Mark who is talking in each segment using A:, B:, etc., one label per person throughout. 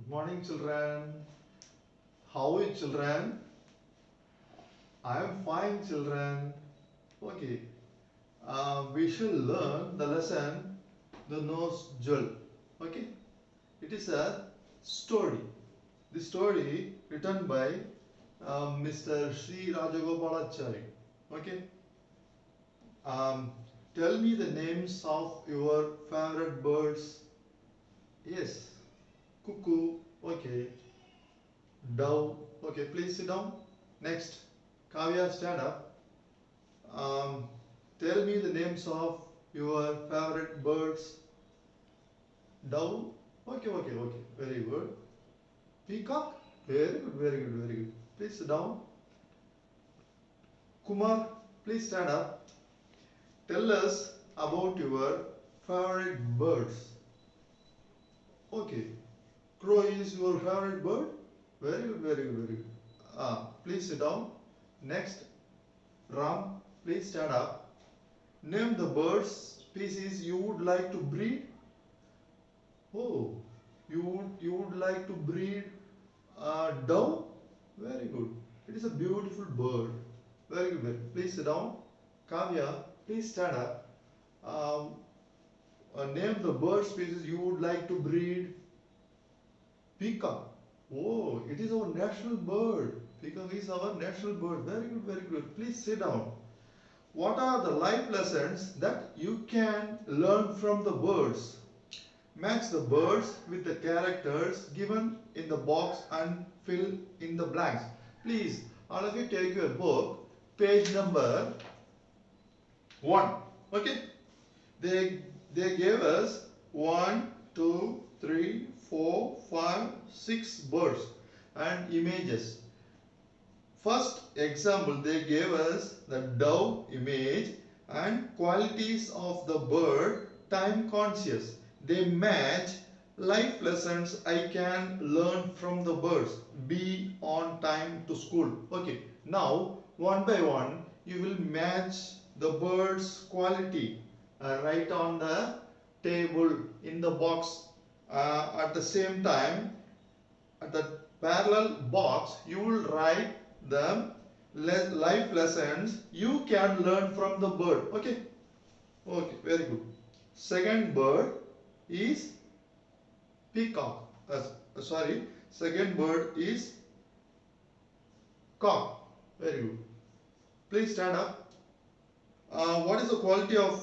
A: Morning, children. How are you, children? I am fine, children. Okay. We shall learn the lesson, the nose jewel. Okay. It is a story. The story written by Mr. Sri Rajagopalachari. Okay. Um, Tell me the names of your favorite birds. Yes. Cuckoo. Okay. Dove. Okay. Please sit down. Next. Kavya, stand up. Um, Tell me the names of your favorite birds. Dove. Okay, okay, okay. Very good. Peacock. Very good, very good, very good. Please sit down. Kumar, please stand up. Tell us about your favorite birds. Okay. Crow is your favorite bird? Very good, very good, very good. Please sit down. Next, Ram, please stand up. Name the birds species you would like to breed. Oh, you would like to breed a dove? Very good. It is a beautiful bird. Very good. Please sit down. Kavya, please stand up. Um, Name the bird species you would like to breed. Peacock. Oh, it is our national bird. Peacock is our national bird. Very good, very good. Please sit down. What are the life lessons that you can learn from the birds? Match the birds with the characters given in the box and fill in the blanks. Please, all of you take your book, page number 1. Okay? They gave us 1, 2, 3, 4, 5, 6 birds and images. First example, they gave us the dove image and qualities of the bird time conscious. They match life lessons I can learn from the birds. Be on time to school. Okay, now one by one you will match the bird's quality. Write on the table in the box. At the same time, at the parallel box you will write the life lessons you can learn from the bird. Okay, okay, very good. Second bird is peacock. Sorry, second bird is cock. Very good. Please stand up. What is the quality of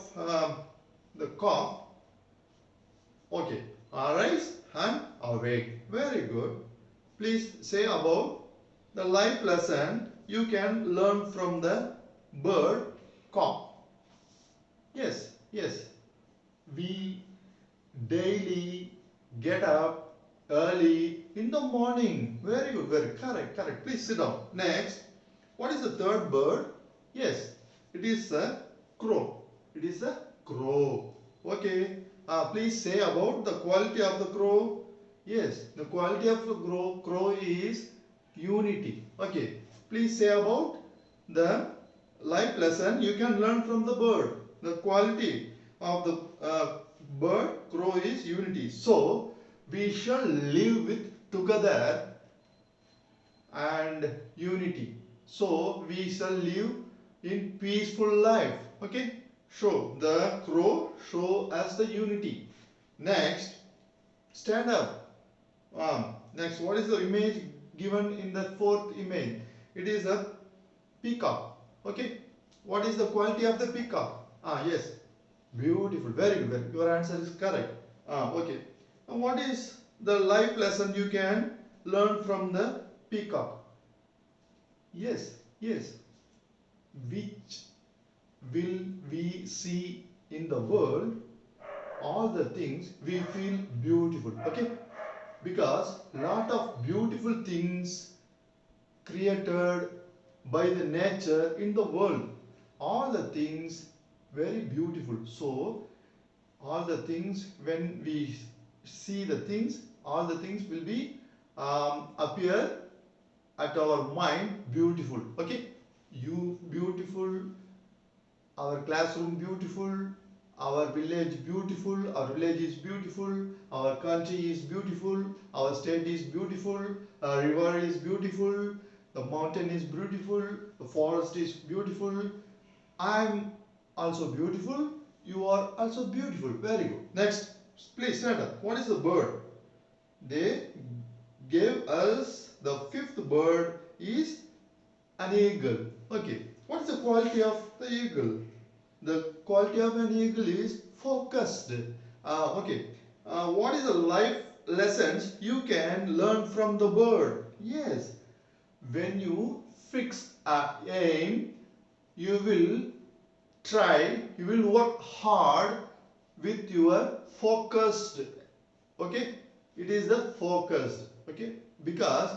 A: the cock? Okay, arise and awake. Very good. Please say about the life lesson you can learn from the bird cock. Yes, yes. We daily get up early in the morning. Very good, very correct, correct. Please sit down. Next, what is the third bird? Yes, it is a crow. It is a crow. Okay. Please say about the quality of the crow. Yes, the quality of the crow is unity. Okay. Please say about the life lesson you can learn from the bird. The quality of the bird crow is unity. So we shall live with together and unity. So we shall live in peaceful life. Okay. Show the crow show us the unity. Next, stand up. Next, what is the image given in the fourth image? It is a peacock. Okay. What is the quality of the peacock? Yes. Beautiful. Very good. Very good. Your answer is correct. Okay. And what is the life lesson you can learn from the peacock? Yes. Yes. Which will we see in the world? All the things we feel beautiful. Okay. Because lot of beautiful things created by the nature in the world, all the things very beautiful. So all the things, when we see the things, all the things will be appear at our mind beautiful. Okay, you beautiful, our classroom beautiful, our village beautiful, our village is beautiful, our country is beautiful, our state is beautiful, our river is beautiful, the mountain is beautiful, the forest is beautiful. I am also beautiful, you are also beautiful. Very good. Next, please stand up. What is the bird? They gave us the fifth bird is an eagle. Okay. What is the quality of the eagle? The quality of an eagle is focused. Okay. What is the life lessons you can learn from the bird? Yes. When you fix a aim, you will you will work hard with your focused. Okay. It is the focused. Okay. Because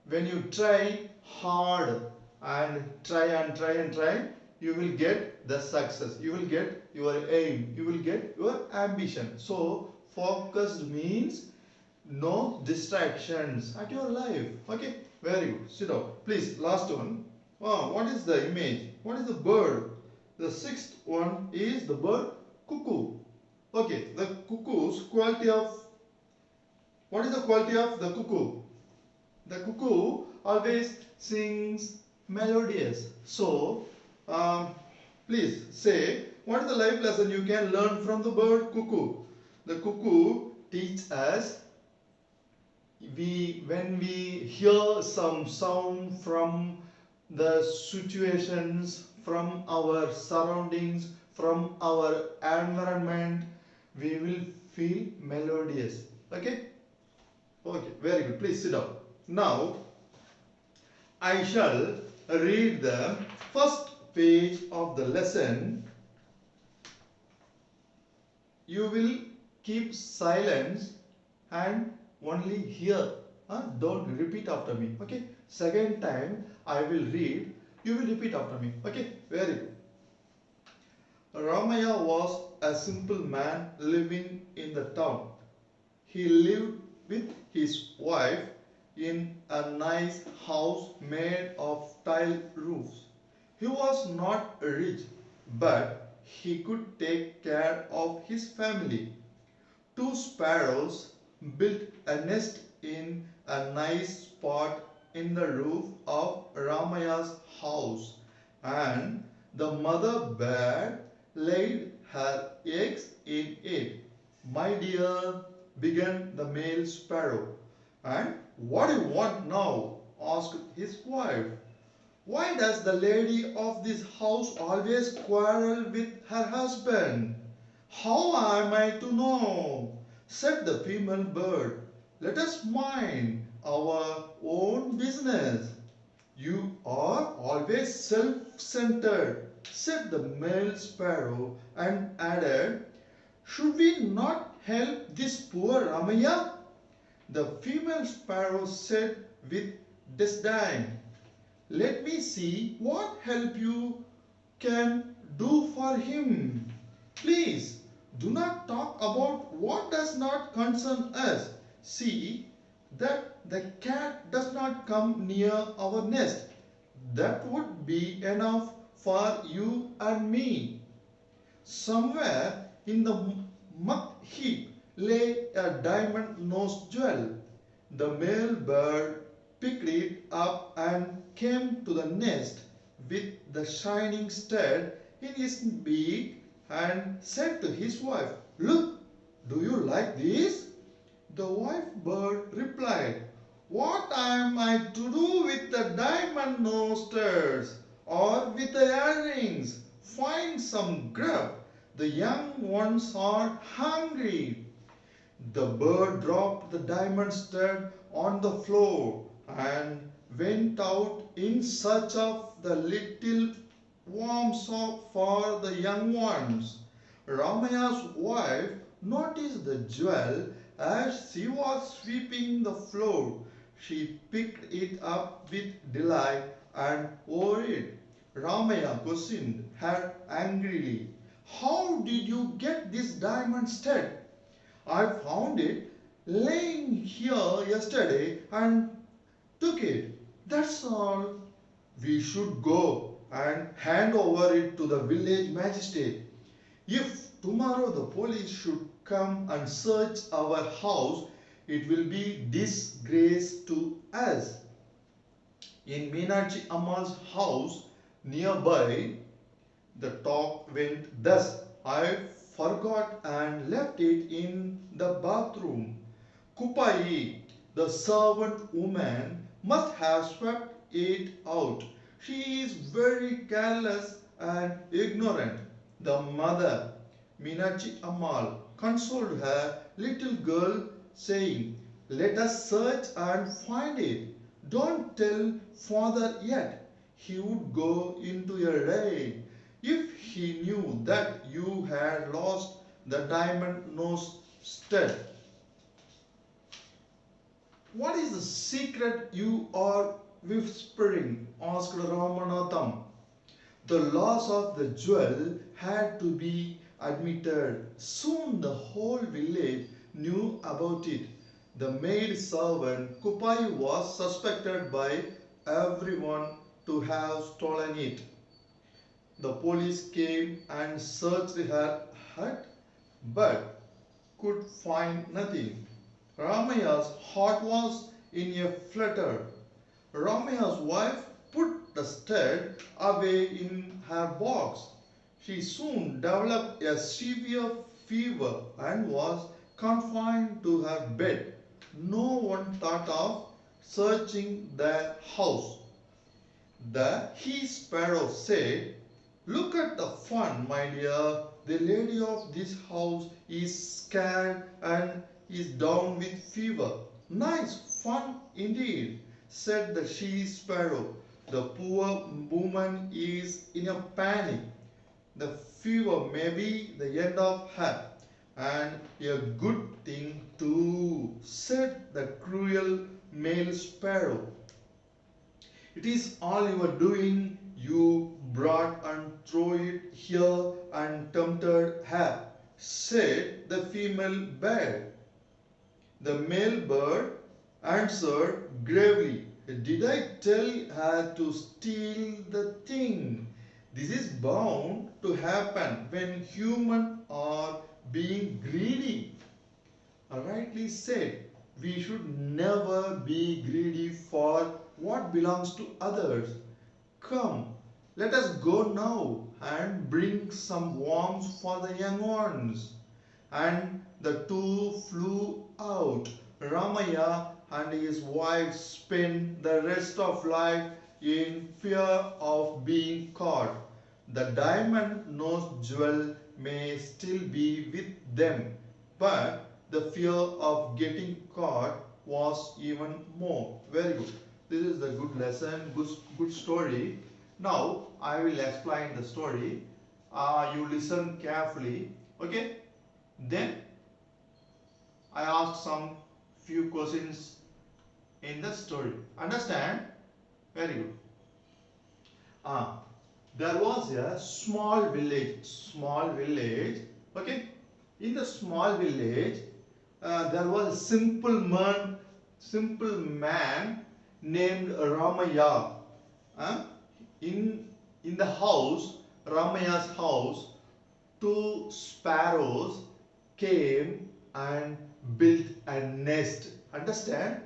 A: when you try hard and try, you will get the success, you will get your aim, you will get your ambition. So focused means no distractions at your life. Okay, very good. Sit down please. Last one. What is the image? What is the bird? The sixth one is the bird cuckoo. Okay, the cuckoo's quality of, what is the quality of the cuckoo? The cuckoo always sings melodious. So, please say, what is the life lesson you can learn from the bird cuckoo? The cuckoo teaches us, when we hear some sound from the situations, from our surroundings, from our environment, we will feel melodious. Okay? Okay, very good. Please sit down. Now, I shall read the first page of the lesson. You will keep silence and only hear. Don't repeat after me. Okay. Second time I will read. You will repeat after me. Okay. Very good. Ramaya was a simple man living in the town. He lived with his wife in a nice house made of tile roofs. He was not rich, but he could take care of his family. Two sparrows built a nest in a nice spot in the roof of Ramaya's house, and the mother bird laid her eggs in it. My dear, began the male sparrow. And what do you want now? Asked his wife. Why does the lady of this house always quarrel with her husband? How am I to know? Said the female bird. Let us mind our own business. You are always self-centered, said the male sparrow, and added, should we not help this poor Ramaya? The female sparrow said with disdain, let me see what help you can do for him. Please do not talk about what does not concern us. See that the cat does not come near our nest. That would be enough for you and me. Somewhere in the muck heap lay a diamond-nosed jewel. The male bird picked it up and came to the nest with the shining stud in his beak and said to his wife, look, do you like this? The wife bird replied, what am I to do with the diamond-nosed studs or with the earrings? Find some grub. The young ones are hungry. The bird dropped the diamond stud on the floor and went out in search of the little warm sock for the young ones. Ramaya's wife noticed the jewel as she was sweeping the floor. She picked it up with delight and wore it. Ramaya questioned her angrily. How did you get this diamond stud? I found it laying here yesterday and took it. That's all. We should go and hand over it to the village magistrate. If tomorrow the police should come and search our house, it will be disgrace to us. In Meenakshi Amma's house nearby, the talk went thus: I forgot and left it in the bathroom. Kupai, the servant woman, must have swept it out. She is very careless and ignorant. The mother, Minachi Ammal, consoled her little girl, saying, let us search and find it. Don't tell father yet. He would go into a rage if he knew that you had lost the diamond nose stud. What is the secret you are whispering? Asked Ramanatham. The loss of the jewel had to be admitted. Soon the whole village knew about it. The maid servant Kupai was suspected by everyone to have stolen it. The police came and searched her hut but could find nothing. Ramaya's heart was in a flutter. Ramaya's wife put the stud away in her box. She soon developed a severe fever and was confined to her bed. No one thought of searching the house. The he sparrow said, look at the fun, my dear. The lady of this house is scared and is down with fever. Nice fun indeed, said the she sparrow. The poor woman is in a panic. The fever may be the end of her, and a good thing too, said the cruel male sparrow. It is all your doing. You brought and threw it here and tempted her, said the female bird. The male bird answered gravely, did I tell her to steal the thing? This is bound to happen when humans are being greedy. Rightly said, we should never be greedy for what belongs to others. Come, let us go now and bring some worms for the young ones. And the two flew out. Ramaya and his wife spent the rest of life in fear of being caught. The diamond nose jewel may still be with them, but the fear of getting caught was even more. Very good. This is the good lesson, good story. Now I will explain the story. You listen carefully. Okay. Then I ask some few questions in the story. Understand? Very good. Ah, there was a small village. Small village. Okay. In the small village, there was a simple man named Ramaya. Uh, in the house, Ramaya's house, two sparrows came and built a nest. Understand?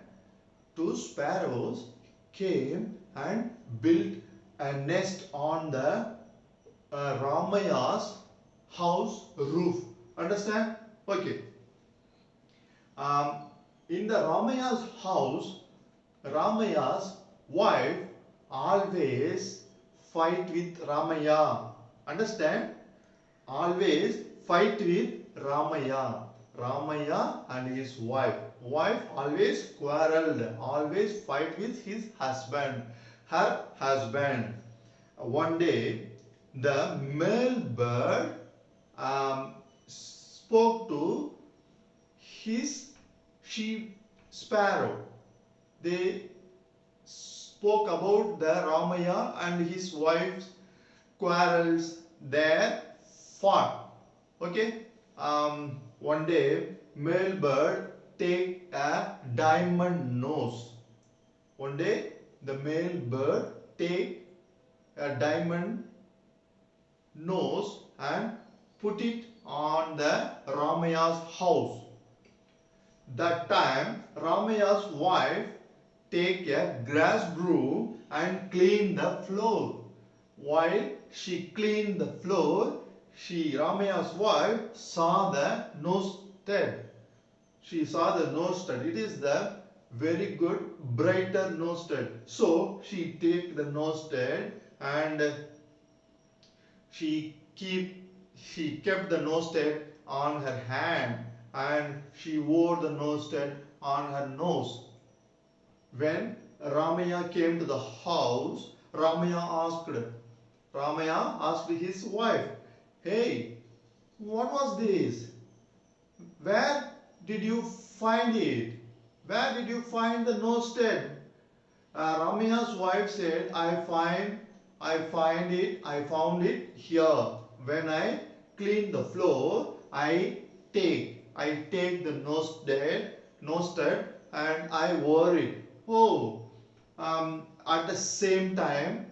A: Two sparrows came and built a nest on the Ramaya's house roof. Understand? Okay. Um, in the Ramaya's house, Ramaya's wife always fight with Ramaya. Understand? Always fight with Ramaya. Ramaya and his wife. Wife always quarreled, always fight with his husband, her husband. One day, the male bird spoke to his sheep sparrow. They spoke about the Ramaya and his wife's quarrels, their fought. Okay. One day, male bird take a diamond nose. One day, the male bird take a diamond nose and put it on the Ramaya's house. That time Ramaya's wife take a grass broom and clean the floor. While she cleaned the floor, Ramaya's wife saw the nose stud. She saw the nose stud. It is the very good brighter nose stud. So she take the nose stud and she keep she kept the nose stud on her hand and she wore the nose stud on her nose. When Ramaya came to the house, Ramaya asked his wife, "Hey, what was this? Where did you find it? Where did you find the nose stud?" Ramaya's wife said, I found it here. When I clean the floor, I take the nose stud and I wore it. Oh, at the same time,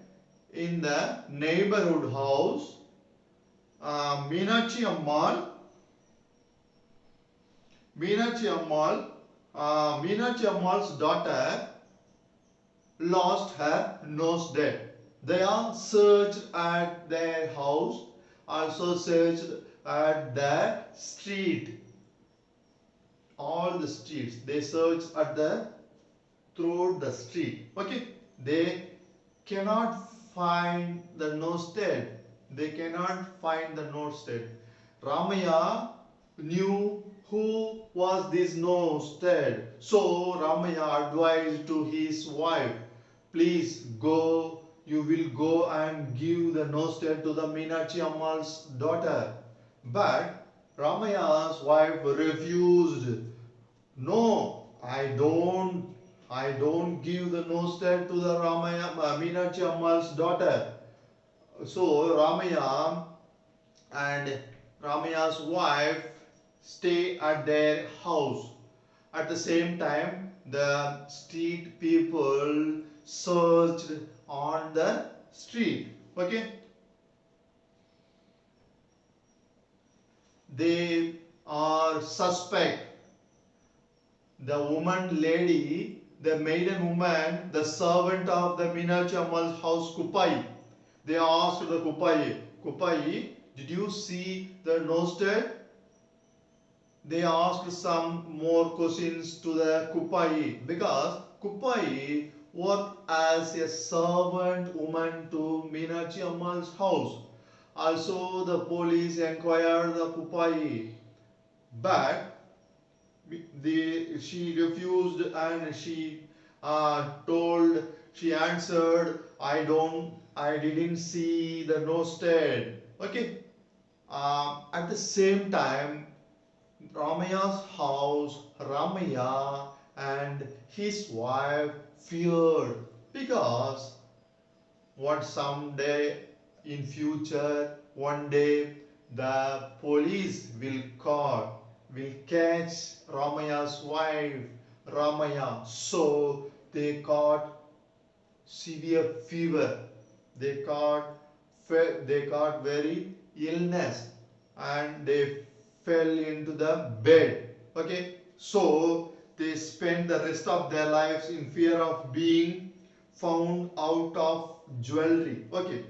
A: in the neighborhood house, uh, Meenakshi Ammal, Meenakshi Ammal, Meenakshi Ammal's daughter lost her nose dead. They all searched at their house, also searched at the street, all the streets. They searched at the throughout the street. Okay, they cannot find the nose dead. They cannot find the nose dead. Ramaya knew who was this nose dead. So Ramaya advised to his wife, please go, you will go and give the nose dead to the Meenakshi Ammal's daughter. But Ramaya's wife refused. No, I don't give the nose tag to the Meenakshi Ammal's daughter. So Ramaya and Ramaya's wife stay at their house. At the same time, the street people searched on the street. Okay, they are suspect. The woman lady, the maiden woman, the servant of the Meenakshi Ammal's house, Kupai. They asked the Kupai, did you see the nose tag? They asked some more questions to the Kupai because Kupai worked as a servant woman to Meenakshi Ammal's house. Also, the police inquired the Kupai, but she refused and she answered, I didn't see the nose tag. Okay. At the same time, Ramaya's house, Ramaya and his wife feared because what someday in future, one day the police will catch Ramaya's wife, Ramaya. So they caught severe fever. They caught very illness and they fell into the bed. Okay, so they spent the rest of their lives in fear of being found out of jewelry. Okay,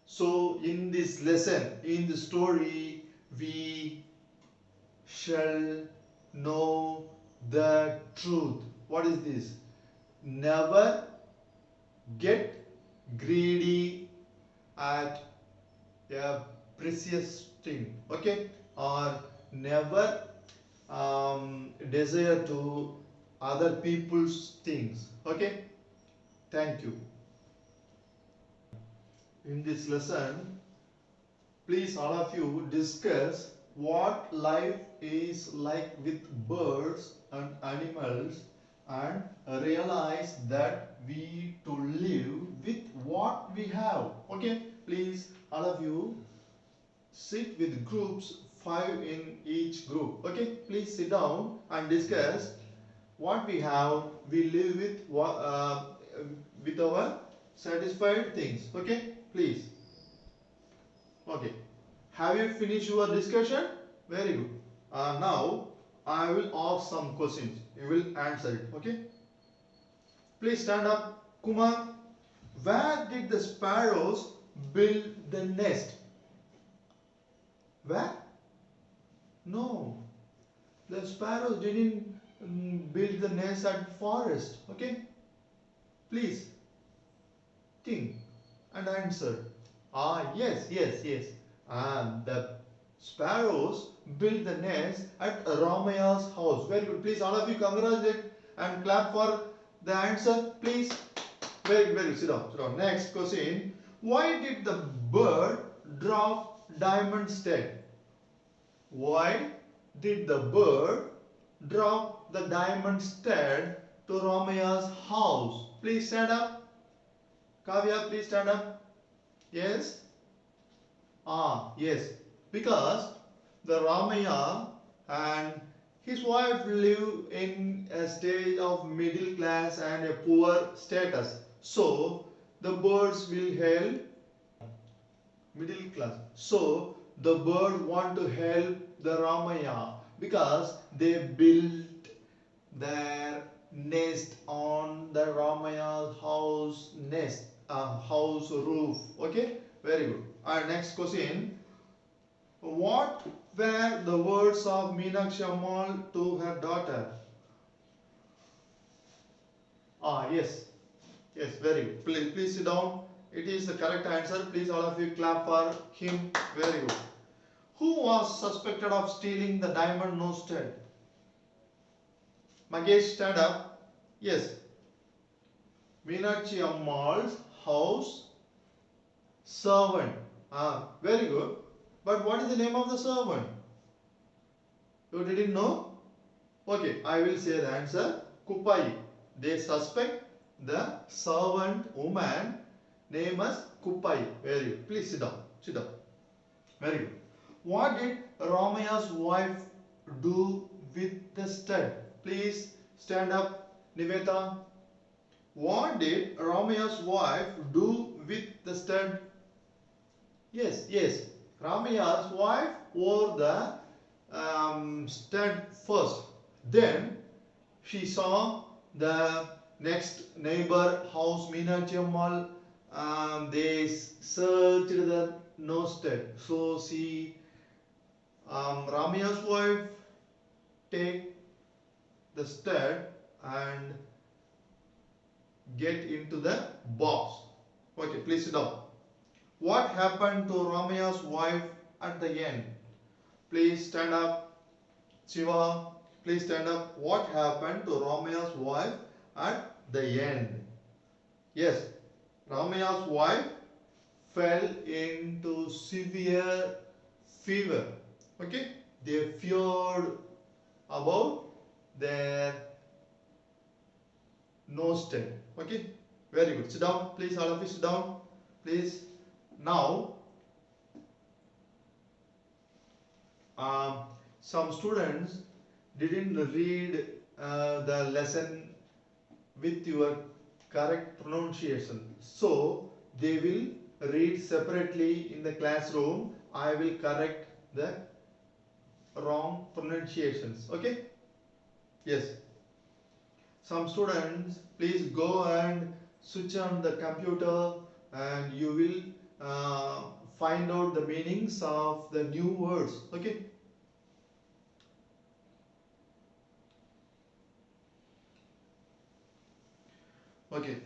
A: so in this lesson, in the story, we shall know the truth. What is this? Never get greedy at a precious thing. Okay, or never desire to other people's things. Okay, thank you. In this lesson, please all of you discuss what life is like with birds and animals and realize that we to live with what we have. Okay, please all of you sit with groups, 5 in each group. Okay, please sit down and discuss what we have. We live with our satisfied things. Okay, please. Okay, Have you finished your discussion? Very good. Now I will ask some questions. You will answer it. Okay. Please stand up. Kumar, where did the sparrows build the nest? Where? No. The sparrows didn't build the nest at forest. Okay. Please think and answer. Yes, yes, yes. And the sparrows built the nest at Ramaya's house. Very good. Please, all of you congratulate and clap for the answer. Please. Very good, very good. Sit down, sit down. Next question. Why did the bird drop Diamond's dead? Why did the bird drop the diamond's dead to Ramaya's house? Please stand up. Kavya, please stand up. Yes? Yes. Because the Ramaya and his wife live in a stage of middle class and a poor status. So the birds will help middle class. So the bird want to help the Ramaya because they built their nest on the Ramaya's house nest, house roof. Okay, very good. Our next question. What were the words of Meenakshi Ammal to her daughter? Yes. Yes, very good. Please sit down. It is the correct answer. Please all of you clap for him. Very good. Who was suspected of stealing the diamond nose stud? Magesh, stand up. Yes. Meenakshi Ammal's house servant. Very good. But what is the name of the servant? You didn't know? Okay, I will say the answer. Kupai. They suspect the servant woman name as Kupai. Very good. Please sit down. Sit down. Very good. What did Ramaya's wife do with the stud? Please stand up, Niveta. What did Ramaya's wife do with the stud? Yes, yes. Ramaya's wife wore the stud first. Then she saw the next neighbor house Meenakshi Ammal. They searched the nose stud. So she, Ramaya's wife, take the stud and get into the box. Okay, please sit down. What happened to Ramaya's wife at the end? Please stand up. Shiva, please stand up. What happened to Ramaya's wife at the end? Yes, Ramaya's wife fell into severe fever. Okay, they feared about their nose stud. Okay, very good. Sit down, please. All of you sit down, please. Now, some students didn't read the lesson with your correct pronunciation. So, they will read separately in the classroom. I will correct the wrong pronunciations. Okay? Yes. Some students, please go and switch on the computer and you will find out the meanings of the new words. Okay? Okay.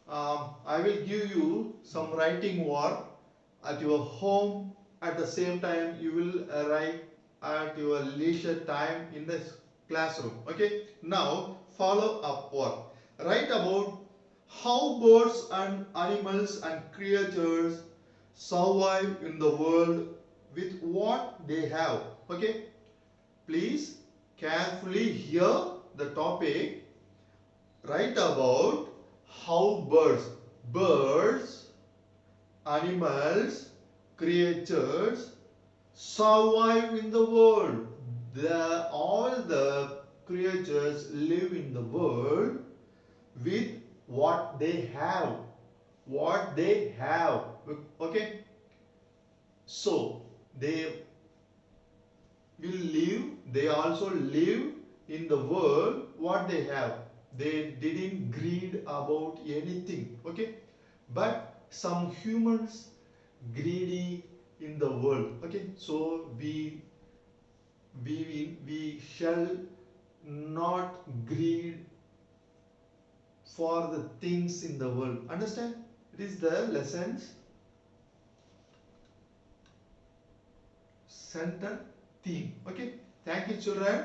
A: I will give you some writing work at your home. At the same time, you will write at your leisure time in the classroom. Okay. Now, follow up work. Write about how birds and animals and creatures survive in the world with what they have. Okay. Please carefully hear the topic. Write about how birds, animals, creatures survive in the world. All the creatures live in the world with what they have. What they have. Okay. So, they will live, they also live in the world what they have. They didn't greed about anything. Okay, but some humans greedy in the world. Okay, so we shall not greed for the things in the world. Understand? It is the lessons center theme. Okay, thank you children.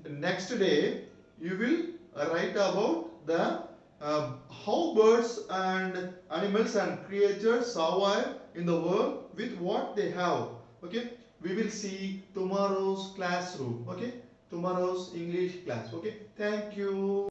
A: Next day you will write about the how birds and animals and creatures survive in the world with what they have. Okay, we will see tomorrow's classroom. Okay, tomorrow's English class. Okay, thank you.